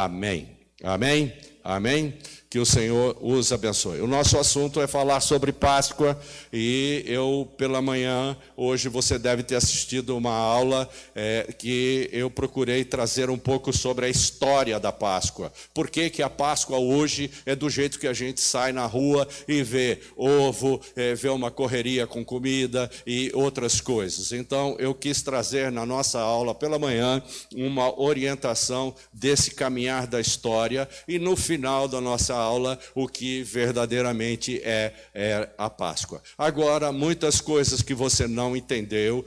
Amém. Amém. Amém. Que o Senhor os abençoe. O nosso assunto é falar sobre Páscoa e pela manhã, hoje você deve ter assistido uma aula que eu procurei trazer um pouco sobre a história da Páscoa. Por que que a Páscoa hoje é do jeito que a gente sai na rua e vê ovo, vê uma correria com comida e outras coisas. Então, eu quis trazer na nossa aula pela manhã uma orientação desse caminhar da história e no final da nossa aula o que verdadeiramente é a Páscoa. Agora, muitas coisas que você não entendeu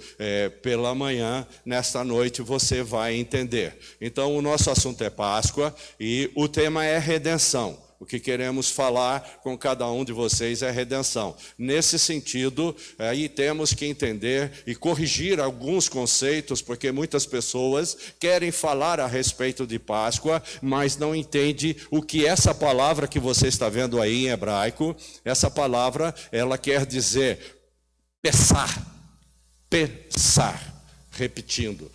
pela manhã, nesta noite você vai entender. Então, o nosso assunto é Páscoa e o tema é redenção. O que queremos falar com cada um de vocês é redenção. Nesse sentido, aí temos que entender e corrigir alguns conceitos, porque muitas pessoas querem falar a respeito de Páscoa, mas não entendem o que essa palavra que você está vendo aí em hebraico, essa palavra, ela quer dizer pesar, pesar. Repetindo,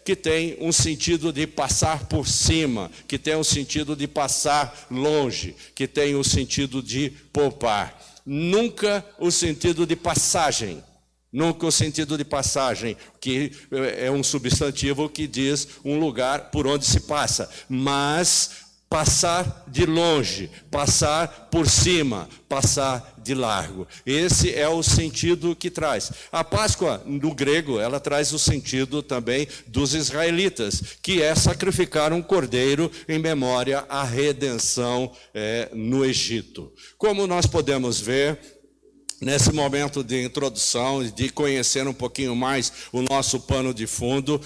que tem um sentido de passar por cima, que tem um sentido de passar longe, que tem um sentido de poupar. Nunca o sentido de passagem. Nunca o sentido de passagem, que é um substantivo que diz um lugar por onde se passa, mas passar de longe, passar por cima, passar de largo. Esse é o sentido que traz. A Páscoa, no grego, ela traz o sentido também dos israelitas, que é sacrificar um cordeiro em memória à redenção no Egito. Como nós podemos ver, nesse momento de introdução, de conhecer um pouquinho mais o nosso pano de fundo,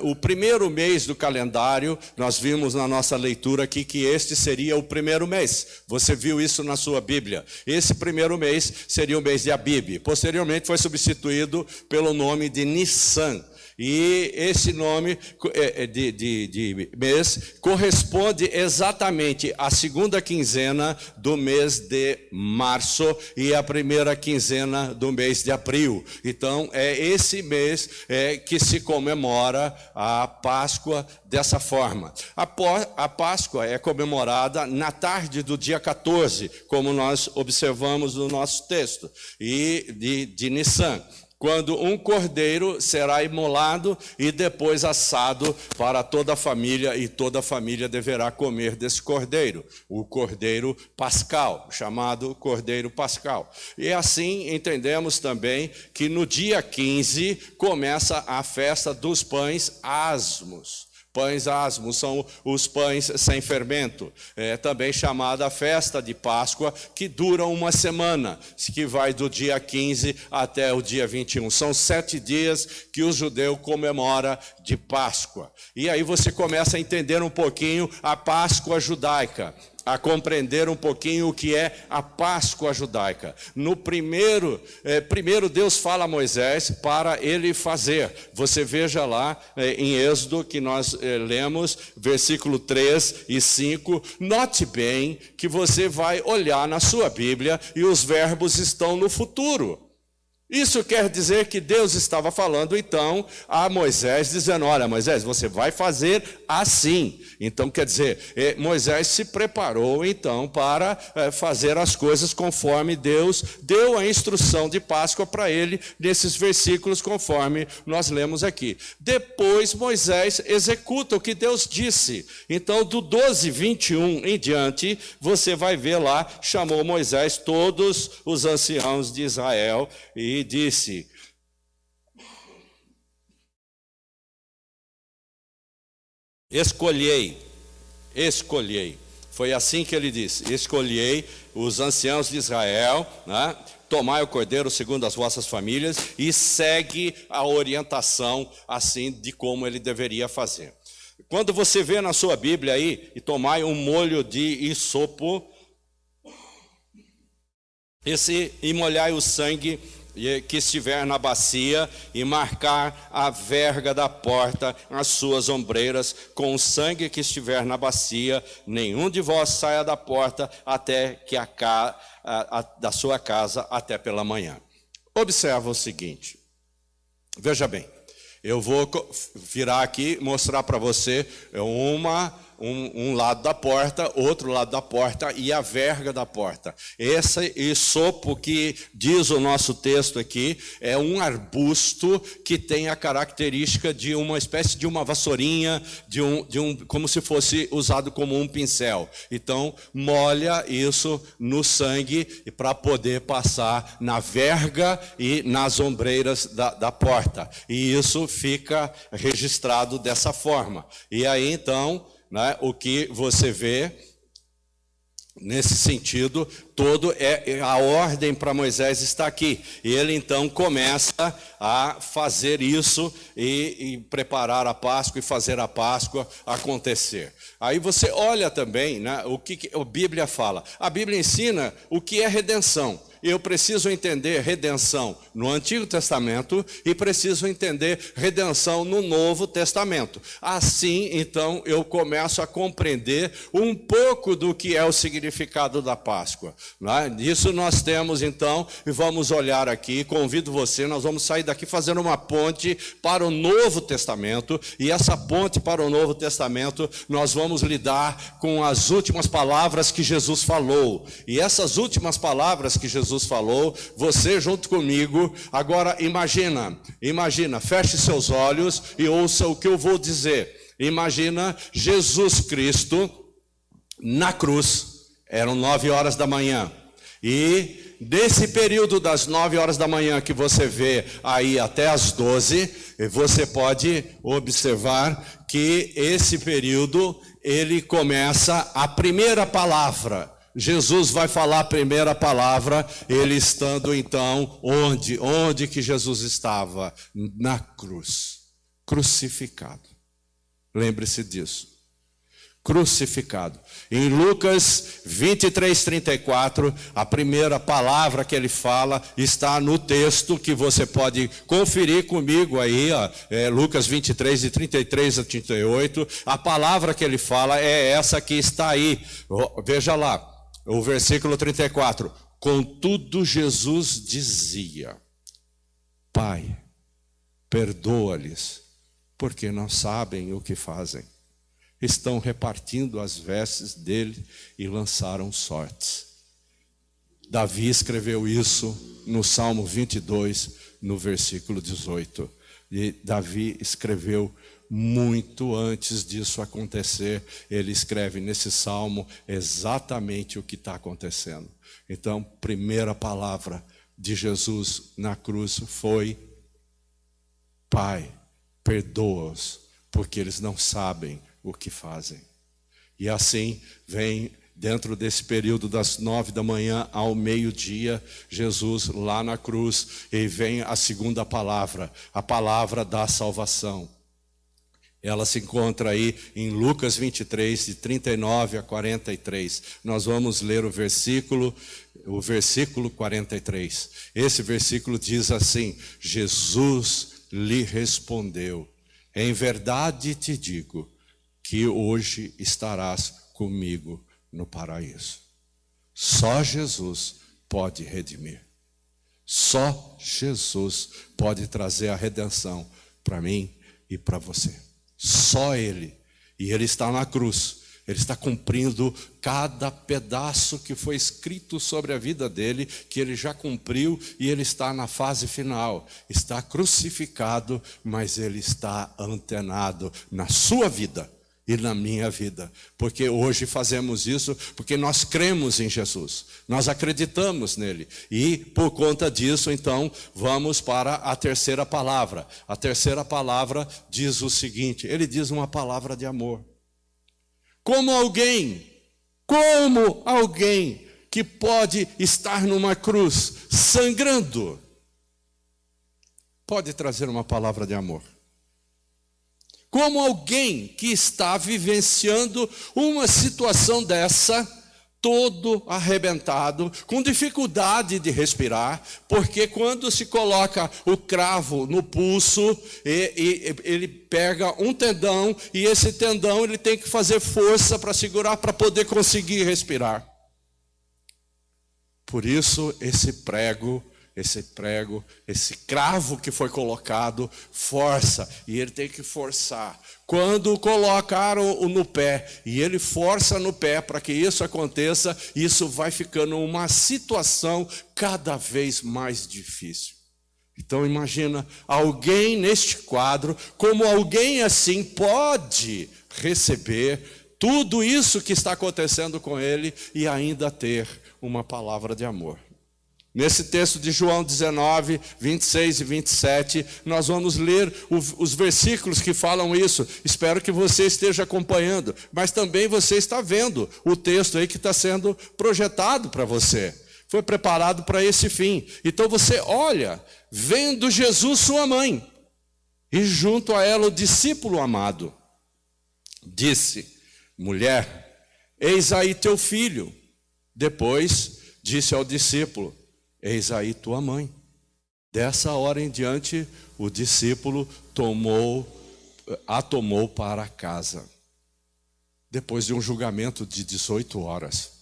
o primeiro mês do calendário, nós vimos na nossa leitura aqui que este seria o primeiro mês. Você viu isso na sua Bíblia. Esse primeiro mês seria o mês de Abib. Posteriormente foi substituído pelo nome de Nissan. E esse nome de mês corresponde exatamente à segunda quinzena do mês de março e à primeira quinzena do mês de abril. Então, é esse mês que se comemora a Páscoa dessa forma. A Páscoa é comemorada na tarde do dia 14, como nós observamos no nosso texto, e de Nissan, quando um cordeiro será imolado e depois assado para toda a família, e toda a família deverá comer desse cordeiro, o cordeiro pascal, chamado cordeiro pascal. E assim entendemos também que no dia 15 começa a festa dos pães asmos. Pães asmos são os pães sem fermento, também chamada a festa de Páscoa, que dura uma semana, que vai do dia 15 até o dia 21. São 7 dias que o judeu comemora de Páscoa. E aí você começa a entender um pouquinho a Páscoa judaica, a compreender um pouquinho o que é a Páscoa judaica. No primeiro Deus fala a Moisés para ele fazer. Você veja lá em Êxodo que nós lemos, versículo 3 e 5. Note bem que você vai olhar na sua Bíblia e os verbos estão no futuro. Isso quer dizer que Deus estava falando então a Moisés, dizendo: olha, Moisés, você vai fazer assim. Então quer dizer, Moisés se preparou então para fazer as coisas conforme Deus deu a instrução de Páscoa para ele, nesses versículos conforme nós lemos aqui. Depois Moisés executa o que Deus disse. Então do 12:21 em diante, você vai ver lá, chamou Moisés todos os anciãos de Israel e disse: escolhei. Foi assim que ele disse: escolhei os anciãos de Israel, né? Tomai o cordeiro segundo as vossas famílias, e segue a orientação assim de como ele deveria fazer. Quando você vê na sua Bíblia aí, e tomai um molho de isopo, e molhai o sangue que estiver na bacia, e marcar a verga da porta, as suas ombreiras, com o sangue que estiver na bacia. Nenhum de vós saia da porta até que da sua casa até pela manhã. Observa o seguinte, veja bem, eu vou virar aqui e mostrar para você um lado da porta, outro lado da porta e a verga da porta. Esse hisopo que diz o nosso texto aqui é um arbusto que tem a característica de uma espécie de uma vassourinha, como se fosse usado como um pincel. Então, molha isso no sangue para poder passar na verga e nas ombreiras da porta. E isso fica registrado dessa forma. E aí, então, né, o que você vê nesse sentido todo é a ordem para Moisés está aqui. E ele então começa a fazer isso e preparar a Páscoa e fazer a Páscoa acontecer. Aí você olha também, né, o que a Bíblia fala. A Bíblia ensina o que é redenção. Eu preciso entender redenção no Antigo Testamento e preciso entender redenção no Novo Testamento. Assim, então, eu começo a compreender um pouco do que é o significado da Páscoa. Né? Isso nós temos, então, e vamos olhar aqui, convido você, nós vamos sair daqui fazendo uma ponte para o Novo Testamento, e essa ponte para o Novo Testamento, nós vamos lidar com as últimas palavras que Jesus falou. E essas últimas palavras que Jesus falou, você junto comigo, agora imagina, feche seus olhos e ouça o que eu vou dizer. Imagina Jesus Cristo na cruz, eram 9 horas da manhã, e nesse período das 9 horas da manhã que você vê aí até as 12, você pode observar que esse período, ele começa a primeira palavra. Jesus vai falar a primeira palavra, ele estando então, onde que Jesus estava? Na cruz, crucificado. Lembre-se disso, crucificado. Em Lucas 23:34, a primeira palavra que ele fala está no texto que você pode conferir comigo aí, ó, Lucas 23, de 33 a 38, a palavra que ele fala é essa que está aí, veja lá. O versículo 34, contudo Jesus dizia, Pai, perdoa-lhes, porque não sabem o que fazem. Estão repartindo as vestes dele e lançaram sortes. Davi escreveu isso no Salmo 22, no versículo 18. E Davi escreveu muito antes disso acontecer, ele escreve nesse salmo exatamente o que está acontecendo. Então, primeira palavra de Jesus na cruz foi, Pai, perdoa-os, porque eles não sabem o que fazem. E assim vem, dentro desse período das 9 da manhã ao meio-dia, Jesus lá na cruz, e vem a segunda palavra, a palavra da salvação. Ela se encontra aí em Lucas 23, de 39 a 43. Nós vamos ler o versículo 43. Esse versículo diz assim, Jesus lhe respondeu, em verdade te digo, que hoje estarás comigo no paraíso. Só Jesus pode redimir. Só Jesus pode trazer a redenção para mim e para você. Só Ele. E Ele está na cruz. Ele está cumprindo cada pedaço que foi escrito sobre a vida dele, que ele já cumpriu, e ele está na fase final. Está crucificado, mas ele está antenado na sua vida e na minha vida. Porque hoje fazemos isso porque nós cremos em Jesus. Nós acreditamos nele. E por conta disso, então, vamos para a terceira palavra. A terceira palavra diz o seguinte, ele diz uma palavra de amor. Como alguém que pode estar numa cruz sangrando, pode trazer uma palavra de amor. Como alguém que está vivenciando uma situação dessa, todo arrebentado, com dificuldade de respirar, porque quando se coloca o cravo no pulso, ele pega um tendão, e esse tendão ele tem que fazer força para segurar, para poder conseguir respirar. Por isso esse prego esse prego, esse cravo que foi colocado, força, e ele tem que forçar. Quando colocaram no pé, e ele força no pé para que isso aconteça, isso vai ficando uma situação cada vez mais difícil. Então imagina alguém neste quadro, como alguém assim pode receber tudo isso que está acontecendo com ele e ainda ter uma palavra de amor. Nesse texto de João 19, 26 e 27, nós vamos ler os versículos que falam isso. Espero que você esteja acompanhando, mas também você está vendo o texto aí que está sendo projetado para você. Foi preparado para esse fim. Então você olha, vendo Jesus sua mãe, e junto a ela o discípulo amado, disse: mulher, eis aí teu filho. Depois disse ao discípulo: eis aí tua mãe. Dessa hora em diante, o discípulo a tomou para casa. Depois de um julgamento de 18 horas.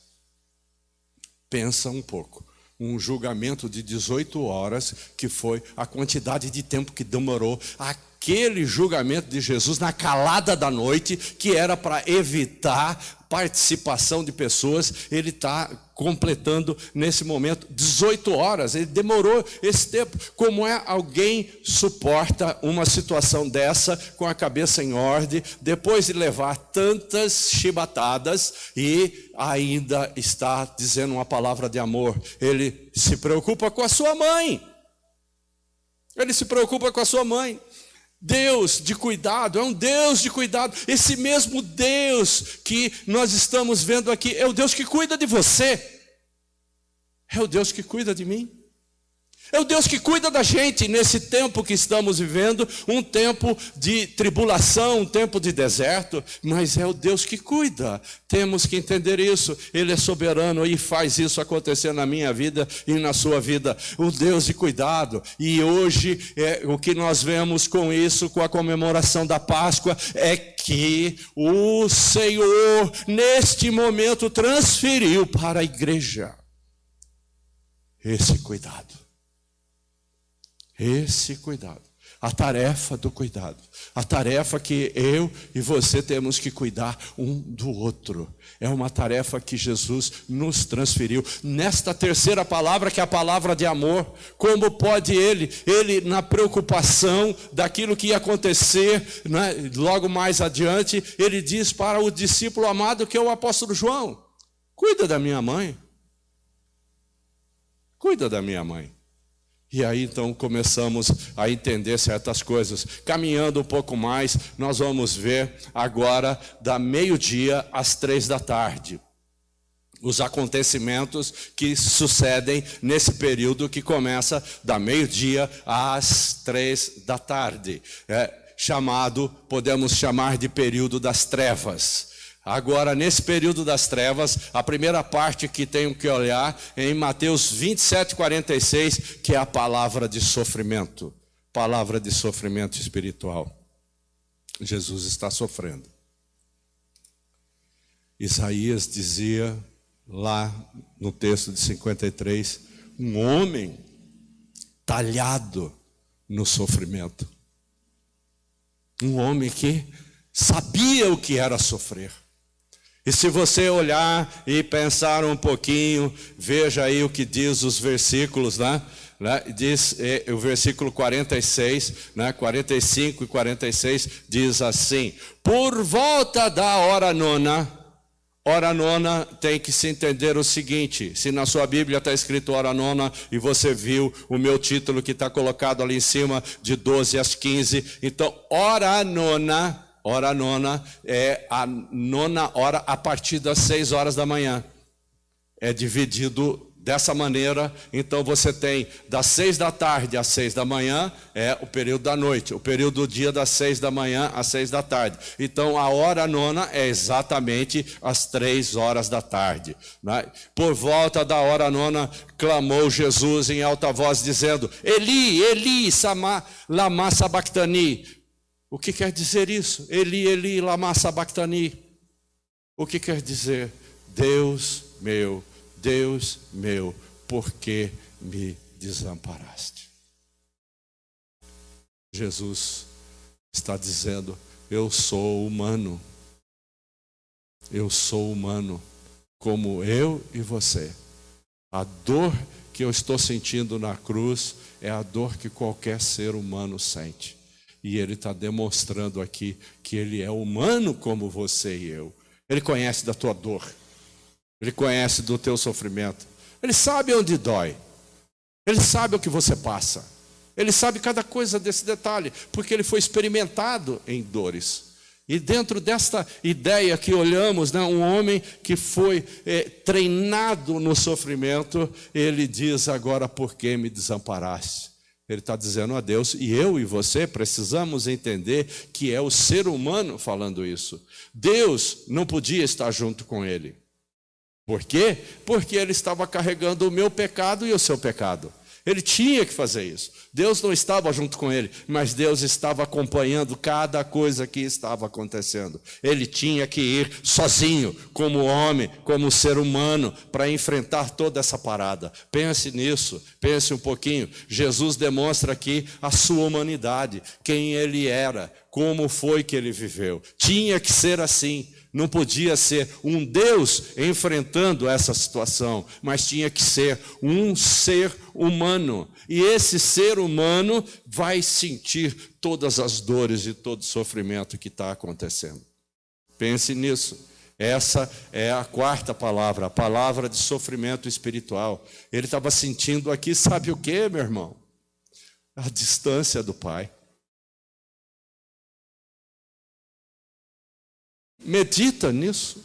Pensa um pouco. Um julgamento de 18 horas, que foi a quantidade de tempo que demorou aquele julgamento de Jesus na calada da noite, que era para evitar participação de pessoas. Ele está completando nesse momento 18 horas, ele demorou esse tempo. Como é alguém suporta uma situação dessa com a cabeça em ordem, depois de levar tantas chibatadas e ainda está dizendo uma palavra de amor? Ele se preocupa com a sua mãe. Ele se preocupa com a sua mãe. Deus de cuidado, é um Deus de cuidado. Esse mesmo Deus que nós estamos vendo aqui é o Deus que cuida de você, é o Deus que cuida de mim, é o Deus que cuida da gente nesse tempo que estamos vivendo, um tempo de tribulação, um tempo de deserto, mas é o Deus que cuida. Temos que entender isso. Ele é soberano e faz isso acontecer na minha vida e na sua vida. O Deus de cuidado. E hoje o que nós vemos com isso, com a comemoração da Páscoa, é que o Senhor neste momento transferiu para a igreja esse cuidado. Esse cuidado, a tarefa do cuidado, a tarefa que eu e você temos que cuidar um do outro. É uma tarefa que Jesus nos transferiu. Nesta terceira palavra, que é a palavra de amor, como pode ele na preocupação daquilo que ia acontecer, né, logo mais adiante, ele diz para o discípulo amado, que é o apóstolo João: cuida da minha mãe. Cuida da minha mãe. E aí então começamos a entender certas coisas. Caminhando um pouco mais, nós vamos ver agora da meio-dia às 3h, os acontecimentos que sucedem nesse período que começa da meio-dia às 3h. Podemos chamar de período das trevas. Agora, nesse período das trevas, a primeira parte que tenho que olhar é em Mateus 27:46, que é a palavra de sofrimento espiritual. Jesus está sofrendo. Isaías dizia lá no texto de 53, um homem talhado no sofrimento. Um homem que sabia o que era sofrer. E se você olhar e pensar um pouquinho, veja aí o que diz os versículos, né? Diz o versículo 46, 45 e 46, diz assim: por volta da hora nona tem que se entender o seguinte. Se na sua Bíblia está escrito hora nona e você viu o meu título que está colocado ali em cima, de 12 às 15, então hora nona é a nona hora a partir das 6h da manhã. É dividido dessa maneira. Então você tem das 6h às 6h, é o período da noite. O período do dia das 6h às 6h. Então a hora nona é exatamente às 3h. Por volta da hora nona, clamou Jesus em alta voz, dizendo: Eli, Eli, lama sabachthani. O que quer dizer isso? Eli, Eli, lama sabachthani. O que quer dizer? Deus meu, por que me desamparaste. Jesus está dizendo: eu sou humano. Eu sou humano, como eu e você. A dor que eu estou sentindo na cruz é a dor que qualquer ser humano sente. E ele está demonstrando aqui que ele é humano como você e eu. Ele conhece da tua dor. Ele conhece do teu sofrimento. Ele sabe onde dói. Ele sabe o que você passa. Ele sabe cada coisa desse detalhe, porque ele foi experimentado em dores. E dentro desta ideia que olhamos, né, um homem que foi treinado no sofrimento, ele diz agora: por que me desamparaste? Ele está dizendo a Deus, e eu e você precisamos entender que é o ser humano falando isso. Deus não podia estar junto com ele. Por quê? Porque ele estava carregando o meu pecado e o seu pecado. Ele tinha que fazer isso. Deus não estava junto com ele, mas Deus estava acompanhando cada coisa que estava acontecendo. Ele tinha que ir sozinho, como homem, como ser humano, para enfrentar toda essa parada. Pense nisso, pense um pouquinho. Jesus demonstra aqui a sua humanidade, quem ele era, como foi que ele viveu. Tinha que ser assim. Não podia ser um Deus enfrentando essa situação, mas tinha que ser um ser humano. E esse ser humano vai sentir todas as dores e todo o sofrimento que está acontecendo. Pense nisso. Essa é a quarta palavra, a palavra de sofrimento espiritual. Ele estava sentindo aqui, sabe o que, meu irmão? A distância do Pai. Medita nisso.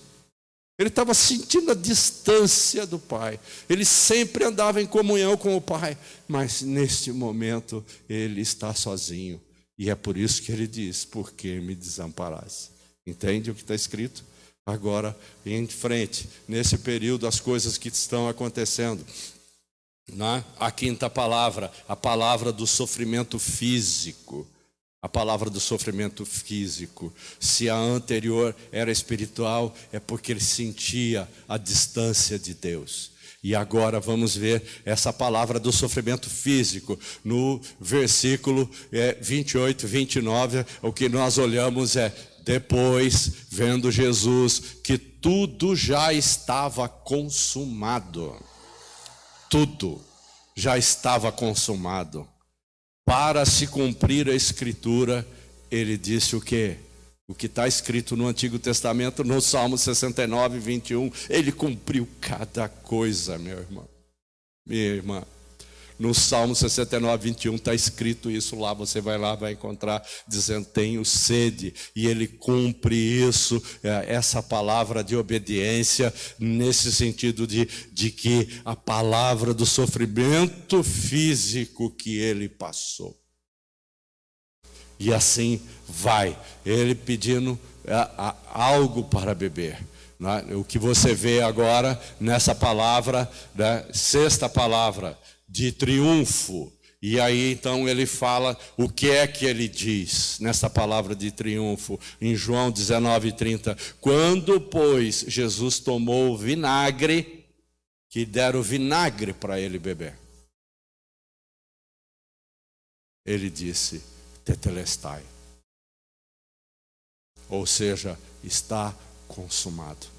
Ele estava sentindo a distância do Pai. Ele sempre andava em comunhão com o Pai, mas neste momento ele está sozinho. E é por isso que ele diz: por que me desamparaste? Entende o que está escrito? Agora, em frente, nesse período, as coisas que estão acontecendo. A quinta palavra, a palavra do sofrimento físico. A palavra do sofrimento físico. Se a anterior era espiritual, é porque ele sentia a distância de Deus. E agora vamos ver essa palavra do sofrimento físico. No versículo 28, 29, o que nós olhamos é: depois, vendo Jesus que tudo já estava consumado. Tudo já estava consumado. Para se cumprir a Escritura, ele disse o quê? O que está escrito no Antigo Testamento, no Salmo 69, 21. Ele cumpriu cada coisa, meu irmão. Minha irmã. No Salmo 69, 21 está escrito isso lá. Você vai lá, vai encontrar dizendo: tenho sede. E ele cumpre isso, essa palavra de obediência, nesse sentido de que a palavra do sofrimento físico que ele passou. E assim vai, ele pedindo algo para beber. O que você vê agora nessa palavra, sexta palavra, de triunfo. E aí então ele fala o que é que ele diz nessa palavra de triunfo, em João 19:30. Quando, pois, Jesus tomou o vinagre, que deram vinagre para ele beber, ele disse: tetelestai. Ou seja, está consumado.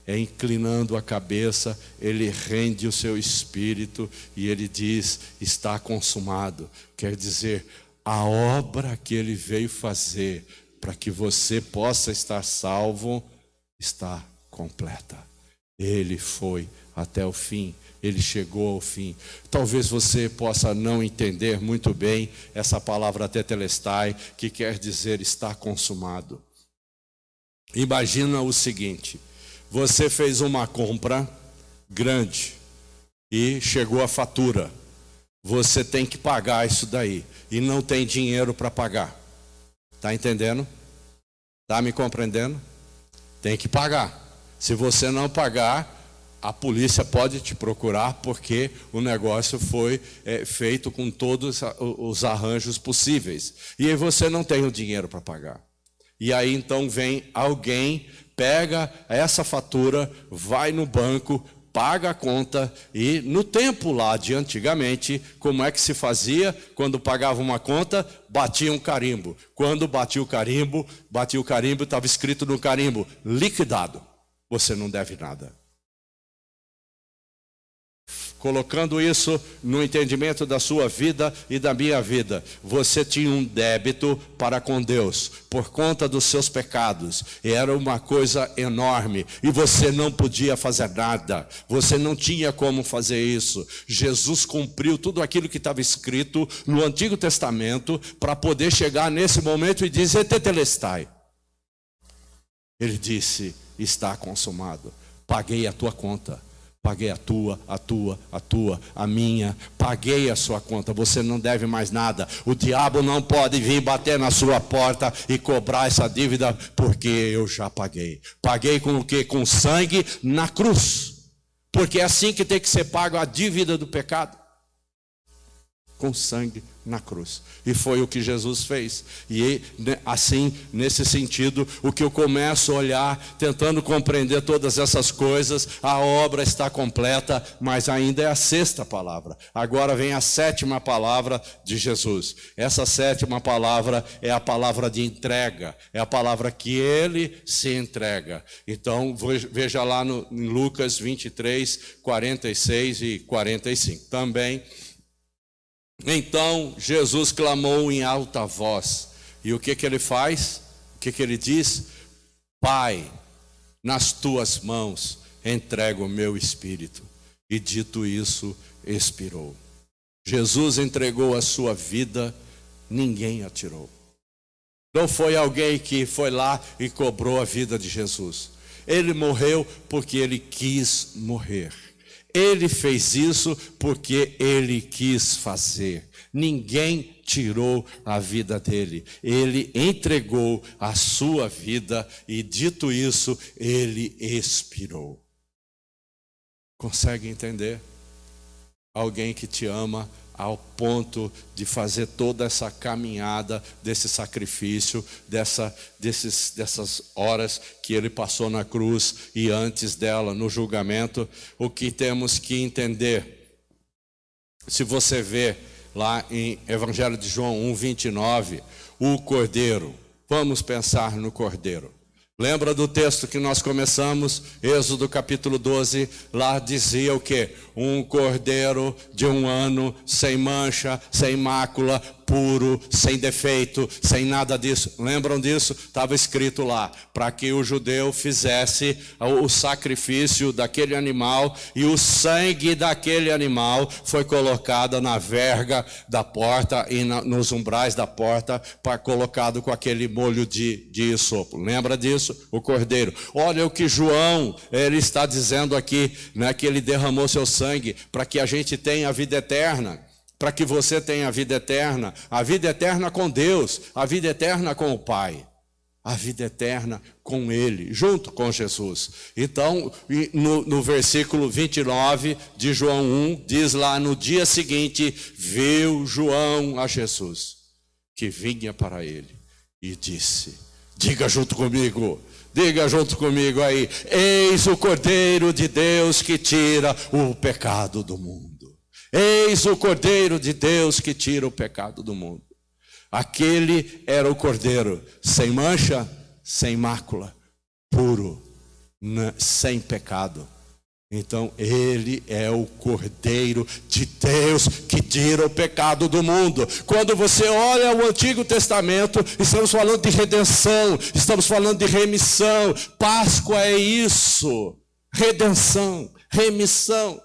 Inclinando a cabeça, ele rende o seu espírito e ele diz: está consumado. Quer dizer, a obra que ele veio fazer para que você possa estar salvo está completa. Ele foi até o fim, ele chegou ao fim. Talvez você possa não entender muito bem essa palavra tetelestai, que quer dizer está consumado. Imagina o seguinte: você fez uma compra grande e chegou a fatura. Você tem que pagar isso daí e não tem dinheiro para pagar. Está entendendo? Está me compreendendo? Tem que pagar. Se você não pagar, a polícia pode te procurar, porque o negócio foi feito com todos os arranjos possíveis. E aí você não tem o dinheiro para pagar. E aí então vem alguém, pega essa fatura, vai no banco, paga a conta. E no tempo lá de antigamente, como é que se fazia? Quando pagava uma conta, batia um carimbo. Quando batia o carimbo, estava escrito no carimbo: liquidado, você não deve nada. Colocando isso no entendimento da sua vida e da minha vida, você tinha um débito para com Deus, por conta dos seus pecados, e era uma coisa enorme, e você não podia fazer nada, você não tinha como fazer isso. Jesus cumpriu tudo aquilo que estava escrito no Antigo Testamento, para poder chegar nesse momento e dizer: tetelestai. Ele disse: está consumado, paguei a tua conta. Paguei a tua, a minha, paguei a sua conta, você não deve mais nada. O diabo não pode vir bater na sua porta e cobrar essa dívida, porque eu já paguei. Paguei com o quê? Com sangue na cruz, porque é assim que tem que ser pago a dívida do pecado, com sangue na cruz. E foi o que Jesus fez. E assim, nesse sentido, o que eu começo a olhar, tentando compreender todas essas coisas, a obra está completa, mas ainda é a sexta palavra. Agora vem a sétima palavra de Jesus. Essa sétima palavra é a palavra de entrega, é a palavra que ele se entrega. Então, veja lá em Lucas 23, 46 e 45. Também: então Jesus clamou em alta voz. E o que ele faz? O que ele diz? Pai, nas tuas mãos entrego o meu espírito. E dito isso, expirou. Jesus entregou a sua vida, ninguém a tirou. Não foi alguém que foi lá e cobrou a vida de Jesus. Ele morreu porque ele quis morrer. Ele fez isso porque ele quis fazer. Ninguém tirou a vida dele. Ele entregou a sua vida e, dito isso, ele expirou. Consegue entender? Alguém que te ama ao ponto de fazer toda essa caminhada desse sacrifício, dessas horas que ele passou na cruz e antes dela no julgamento. O que temos que entender, se você vê lá em Evangelho de João 1:29, o Cordeiro, vamos pensar no Cordeiro. Lembra do texto que nós começamos? Êxodo capítulo 12, lá dizia o quê? Um cordeiro de 1 ano, sem mancha, sem mácula, puro, sem defeito, sem nada disso. Lembram disso? Estava escrito lá, para que o judeu fizesse o sacrifício daquele animal, e o sangue daquele animal foi colocado na verga da porta e nos umbrais da porta, colocado com aquele molho de esopo. Lembra disso? O cordeiro. Olha o que João ele está dizendo aqui, né, que ele derramou seu sangue para que a gente tenha a vida eterna. Para que você tenha a vida eterna com Deus, a vida eterna com o Pai, a vida eterna com Ele, junto com Jesus. Então, no versículo 29 de João 1, diz lá: no dia seguinte, viu João a Jesus, que vinha para ele, e disse, diga junto comigo aí: eis o Cordeiro de Deus que tira o pecado do mundo. Eis o Cordeiro de Deus que tira o pecado do mundo. Aquele era o Cordeiro, sem mancha, sem mácula, puro, sem pecado. Então ele é o Cordeiro de Deus que tira o pecado do mundo. Quando você olha o Antigo Testamento, estamos falando de redenção, estamos falando de remissão. Páscoa é isso, redenção, remissão.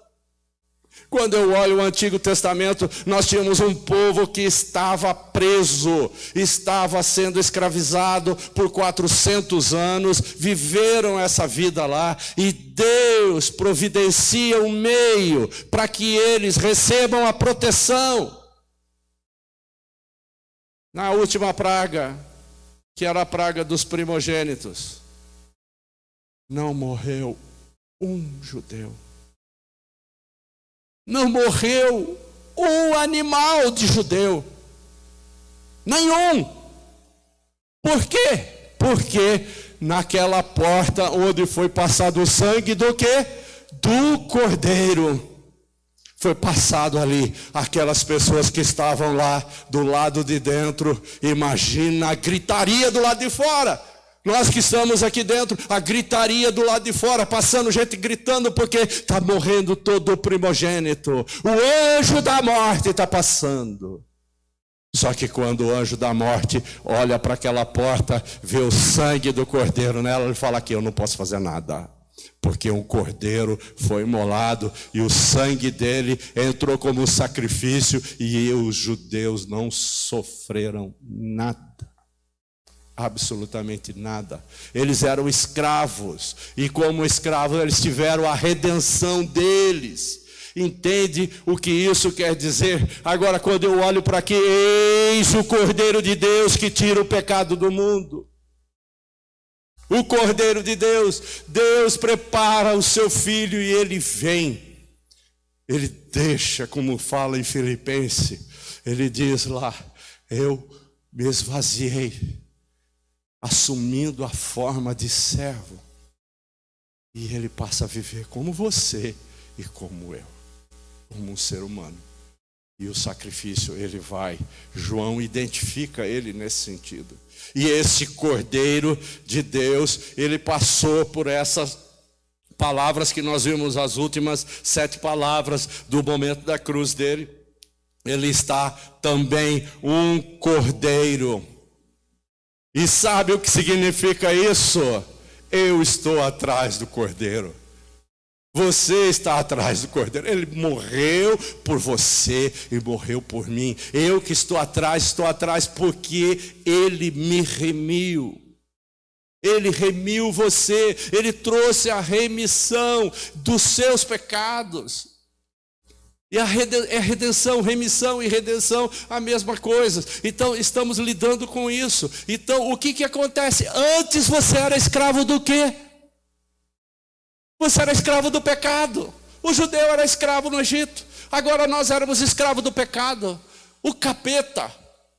Quando eu olho o Antigo Testamento, nós tínhamos um povo que estava preso, estava sendo escravizado por 400 anos, viveram essa vida lá, e Deus providencia um meio para que eles recebam a proteção. Na última praga, que era a praga dos primogênitos, não morreu um judeu. Não morreu um animal de judeu. Nenhum. Por quê? Porque naquela porta onde foi passado o sangue do quê? do Cordeiro foi passado ali. Aquelas pessoas que estavam lá do lado de dentro, imagina a gritaria do lado de fora. Nós que estamos aqui dentro, a gritaria do lado de fora, passando gente gritando porque está morrendo todo o primogênito. O anjo da morte está passando. Só que quando o anjo da morte olha para aquela porta, vê o sangue do cordeiro nela, ele fala que eu não posso fazer nada. Porque um cordeiro foi imolado e o sangue dele entrou como sacrifício e os judeus não sofreram nada. Absolutamente nada. Eles eram escravos e como escravos eles tiveram a redenção deles. Entende o que isso quer dizer? Agora quando eu olho para aqui, eis o Cordeiro de Deus que tira o pecado do mundo. O Cordeiro de Deus, Deus prepara o seu filho e ele vem. Ele deixa, como fala em Filipenses, ele diz lá, eu me esvaziei, assumindo a forma de servo. E ele passa a viver como você e como eu, como um ser humano. E o sacrifício, ele vai. João identifica ele nesse sentido. E esse Cordeiro de Deus, ele passou por essas palavras que nós vimos, as últimas 7 palavras do momento da cruz dele. Ele está também um Cordeiro. E sabe o que significa isso? Eu estou atrás do Cordeiro. Você está atrás do Cordeiro. Ele morreu por você e morreu por mim. Eu que estou atrás porque Ele me remiu. Ele remiu você. Ele trouxe a remissão dos seus pecados. E a redenção, remissão e redenção, a mesma coisa. Então estamos lidando com isso. Então o que acontece? Antes você era escravo do quê? Você era escravo do pecado. O judeu era escravo no Egito. Agora nós éramos escravos do pecado. O capeta,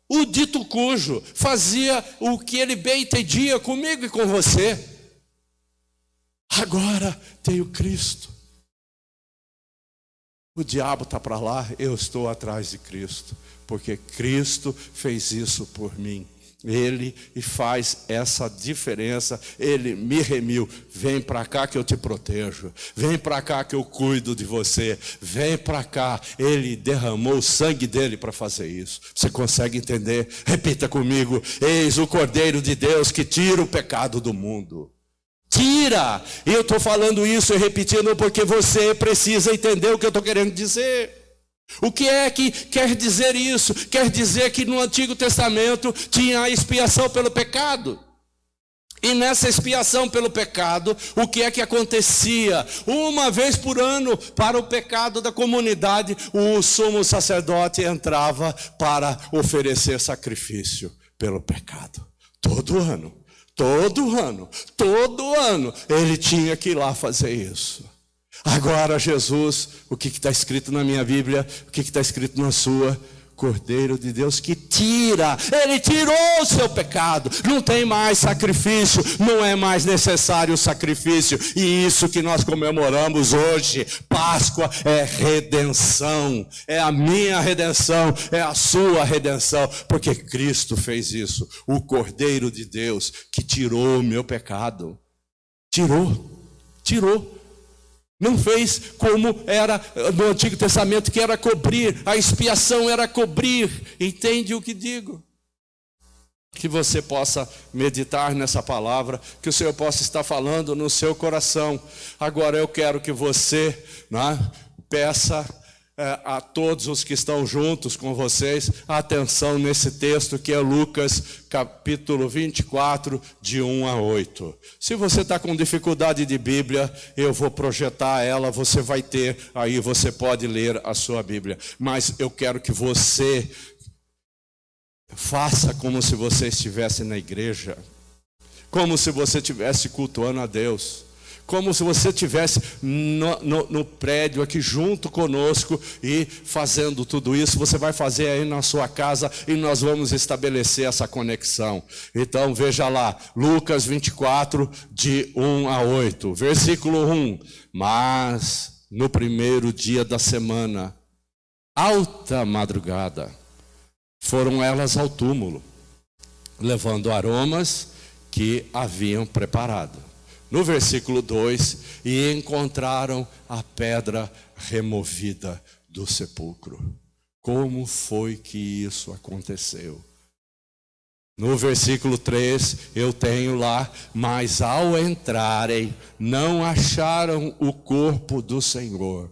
o dito cujo, fazia o que ele bem entendia comigo e com você. Agora tem o Cristo. O diabo está para lá, eu estou atrás de Cristo. Porque Cristo fez isso por mim. Ele faz essa diferença. Ele me remiu. Vem para cá que eu te protejo. Vem para cá que eu cuido de você. Vem para cá. Ele derramou o sangue dele para fazer isso. Você consegue entender? Repita comigo. Eis o Cordeiro de Deus que tira o pecado do mundo. Tira. E eu estou falando isso e repetindo porque você precisa entender o que eu estou querendo dizer. O que é que quer dizer isso? Quer dizer que no Antigo Testamento tinha a expiação pelo pecado. E nessa expiação pelo pecado, o que é que acontecia? Uma vez por ano, para o pecado da comunidade, o sumo sacerdote entrava para oferecer sacrifício pelo pecado. Todo ano, ele tinha que ir lá fazer isso. Agora Jesus, o que está escrito na minha Bíblia, o que está escrito na sua? Cordeiro de Deus que tira, Ele tirou o seu pecado, não tem mais sacrifício, não é mais necessário o sacrifício, e isso que nós comemoramos hoje, Páscoa, é redenção, é a minha redenção, é a sua redenção, porque Cristo fez isso, o Cordeiro de Deus que tirou o meu pecado, tirou. Não fez como era no Antigo Testamento, que era cobrir, a expiação era cobrir. Entende o que digo? Que você possa meditar nessa palavra, que o Senhor possa estar falando no seu coração. Agora eu quero que você, peça a todos os que estão juntos com vocês, atenção nesse texto que é Lucas capítulo 24, de 1 a 8. Se você está com dificuldade de Bíblia, eu vou projetar ela, você vai ter, aí você pode ler a sua Bíblia. Mas eu quero que você faça como se você estivesse na igreja, como se você estivesse cultuando a Deus, como se você estivesse no prédio aqui junto conosco e fazendo tudo isso. Você vai fazer aí na sua casa e nós vamos estabelecer essa conexão. Então veja lá, Lucas 24, de 1 a 8, versículo 1. Mas no primeiro dia da semana, alta madrugada, foram elas ao túmulo, levando aromas que haviam preparado. No versículo 2, e encontraram a pedra removida do sepulcro. Como foi que isso aconteceu? No versículo 3, eu tenho lá, mas ao entrarem, não acharam o corpo do Senhor.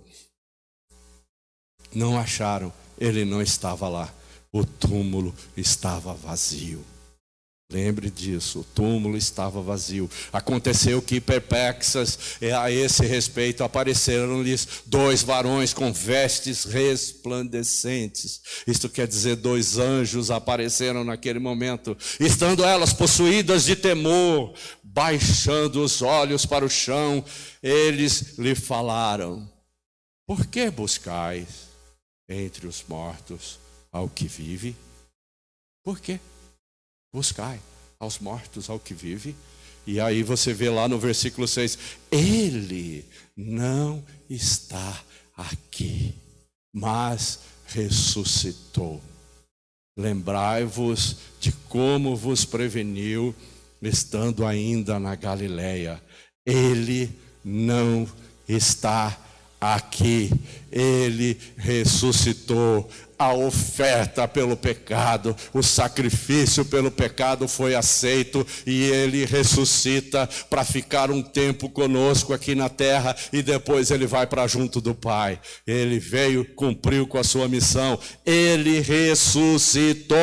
Não acharam, ele não estava lá. O túmulo estava vazio. Lembre disso, o túmulo estava vazio. Aconteceu que, perplexas a esse respeito, apareceram-lhes 2 varões com vestes resplandecentes. Isto quer dizer, 2 anjos apareceram naquele momento. Estando elas possuídas de temor, baixando os olhos para o chão, eles lhe falaram: por que buscais entre os mortos ao que vive? Por quê? Buscai aos mortos ao que vive. E aí você vê lá no versículo 6, ele não está aqui, mas ressuscitou. Lembrai-vos de como vos preveniu, estando ainda na Galileia. Ele não está aqui, ele ressuscitou. A oferta pelo pecado, o sacrifício pelo pecado foi aceito e ele ressuscita para ficar um tempo conosco aqui na terra e depois ele vai para junto do Pai. Ele veio, cumpriu com a sua missão, ele ressuscitou.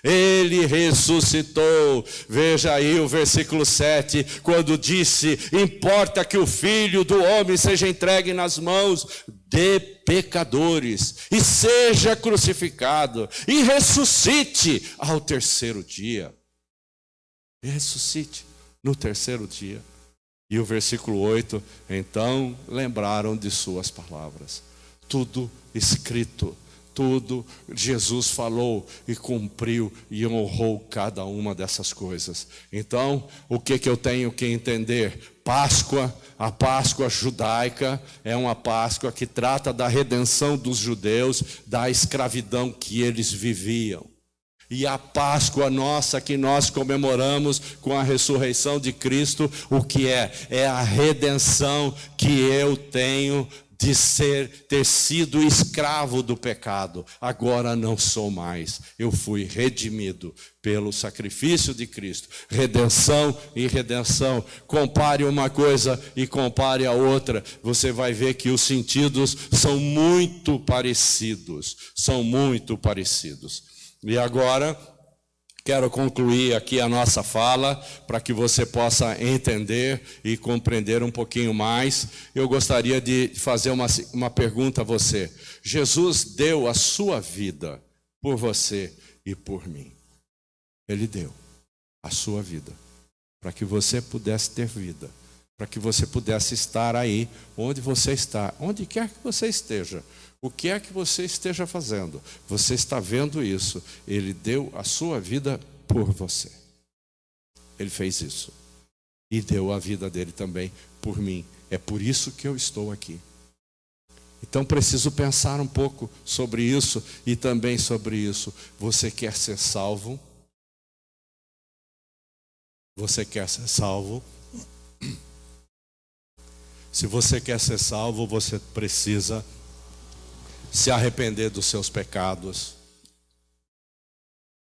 Ele ressuscitou. Veja aí o versículo 7, quando disse: importa que o Filho do Homem seja entregue nas mãos de pecadores e seja crucificado e ressuscite ao terceiro dia. Ressuscite no terceiro dia. E o versículo 8, então lembraram de suas palavras. Tudo escrito. Tudo Jesus falou e cumpriu e honrou cada uma dessas coisas. Então, o que eu tenho que entender? Páscoa, a Páscoa judaica é uma Páscoa que trata da redenção dos judeus da escravidão que eles viviam. E a Páscoa nossa que nós comemoramos com a ressurreição de Cristo, o que é? É a redenção que eu tenho de ter sido escravo do pecado. Agora não sou mais. Eu fui redimido pelo sacrifício de Cristo. Redenção e redenção. Compare uma coisa e compare a outra. Você vai ver que os sentidos são muito parecidos. São muito parecidos. E agora quero concluir aqui a nossa fala, para que você possa entender e compreender um pouquinho mais. Eu gostaria de fazer uma pergunta a você. Jesus deu a sua vida por você e por mim. Ele deu a sua vida, para que você pudesse ter vida, para que você pudesse estar aí, onde você está, onde quer que você esteja. O que é que você esteja fazendo? Você está vendo isso. Ele deu a sua vida por você. Ele fez isso. E deu a vida dele também por mim. É por isso que eu estou aqui. Então preciso pensar um pouco sobre isso e também sobre isso. Você quer ser salvo? Você quer ser salvo? Se você quer ser salvo, você precisa se arrepender dos seus pecados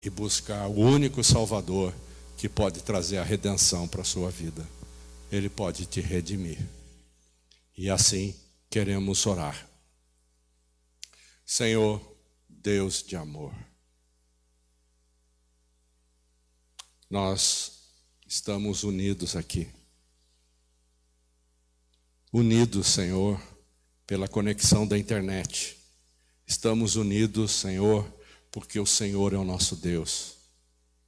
e buscar o único Salvador que pode trazer a redenção para a sua vida. Ele pode te redimir. E assim queremos orar. Senhor, Deus de amor, nós estamos unidos aqui. Unidos, Senhor, pela conexão da internet. Estamos unidos, Senhor, porque o Senhor é o nosso Deus.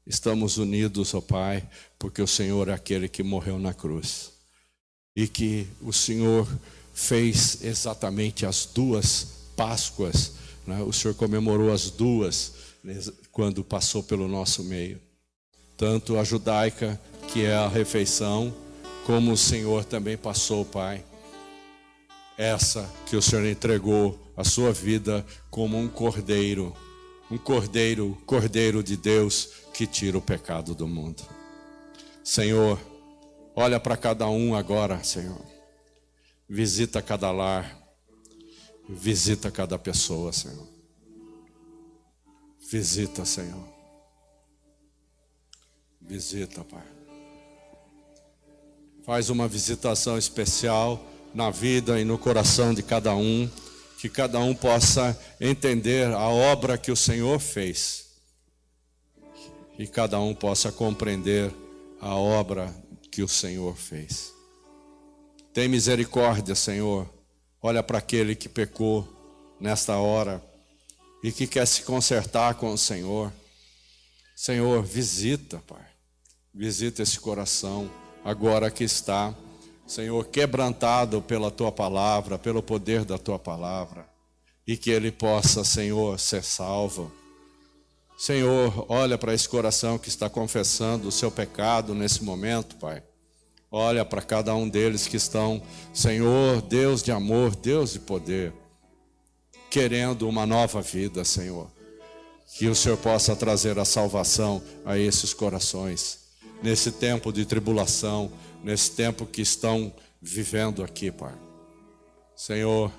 Estamos unidos, ó Pai, porque o Senhor é aquele que morreu na cruz. e que o Senhor fez exatamente as 2 Páscoas, né? O Senhor comemorou as 2 quando passou pelo nosso meio. Tanto a judaica, que é a refeição, como o Senhor também passou, Pai. Essa que o Senhor entregou a sua vida como um cordeiro de Deus que tira o pecado do mundo. Senhor, olha para cada um agora, Senhor. Visita cada lar, visita cada pessoa, Senhor. Visita, Senhor. Visita, Pai. Faz uma visitação especial na vida e no coração de cada um, que cada um possa entender a obra que o Senhor fez e cada um possa compreender a obra que o Senhor fez. Tem misericórdia, Senhor. Olha para aquele que pecou nesta hora e que quer se consertar com o Senhor. Senhor, visita, Pai. Visita esse coração agora que está, Senhor, quebrantado pela Tua palavra, pelo poder da Tua palavra, e que ele possa, Senhor, ser salvo. Senhor, olha para esse coração que está confessando o seu pecado nesse momento, Pai. Olha para cada um deles que estão, Senhor, Deus de amor, Deus de poder, querendo uma nova vida, Senhor. Que o Senhor possa trazer a salvação a esses corações, nesse tempo de tribulação, nesse tempo que estão vivendo aqui, Pai. Senhor,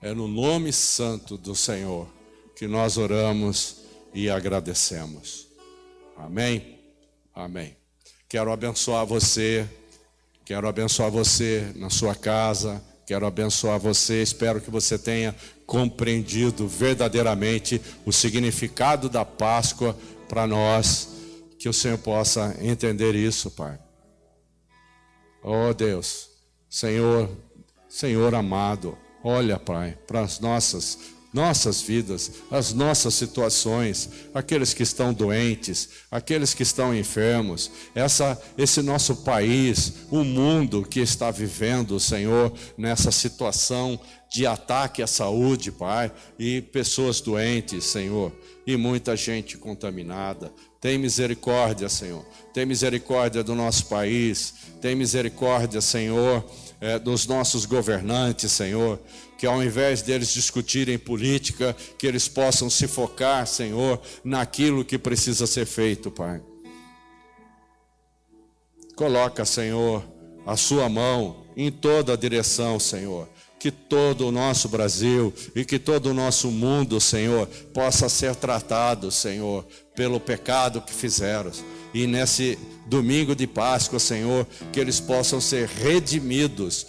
é no nome santo do Senhor que nós oramos e agradecemos. Amém? Amém. Quero abençoar você na sua casa, quero abençoar você, espero que você tenha compreendido verdadeiramente o significado da Páscoa para nós, que o Senhor possa entender isso, Pai. Oh Deus, Senhor amado, olha, Pai, para as nossas vidas, as nossas situações, aqueles que estão doentes, aqueles que estão enfermos, esse nosso país, o mundo que está vivendo, Senhor, nessa situação de ataque à saúde, Pai, e pessoas doentes, Senhor, e muita gente contaminada. Tem misericórdia, Senhor, tem misericórdia do nosso país, tem misericórdia, Senhor, dos nossos governantes, Senhor, que ao invés deles discutirem política, que eles possam se focar, Senhor, naquilo que precisa ser feito, Pai. Coloca, Senhor, a sua mão em toda a direção, Senhor, que todo o nosso Brasil e que todo o nosso mundo, Senhor, possa ser tratado, Senhor, pelo pecado que fizeram. E nesse domingo de Páscoa, Senhor, que eles possam ser redimidos,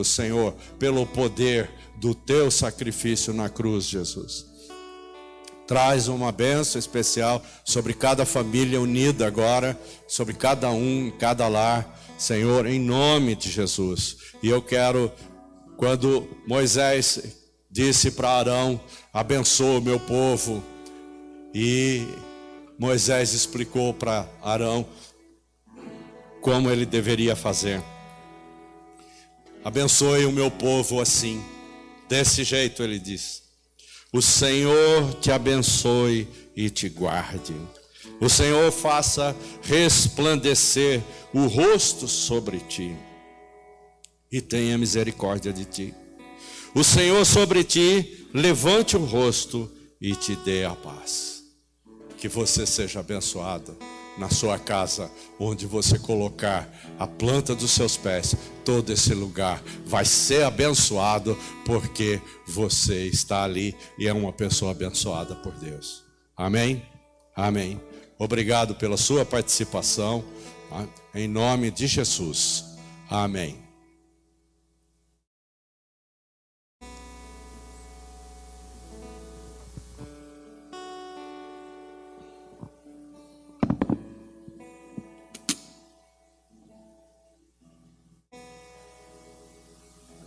Senhor, pelo poder do Teu sacrifício na cruz, Jesus. Traz uma bênção especial sobre cada família unida agora, sobre cada um, cada lar, Senhor, em nome de Jesus. E eu quero, quando Moisés disse para Arão, abençoa o meu povo, e Moisés explicou para Arão como ele deveria fazer. Abençoe o meu povo assim, desse jeito ele disse. O Senhor te abençoe e te guarde. O Senhor faça resplandecer o rosto sobre ti e tenha misericórdia de ti. O Senhor sobre ti levante o rosto e te dê a paz. Que você seja abençoado na sua casa, onde você colocar a planta dos seus pés, todo esse lugar vai ser abençoado, porque você está ali e é uma pessoa abençoada por Deus. Amém? Amém. Obrigado pela sua participação, em nome de Jesus. Amém.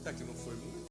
Até que não foi muito.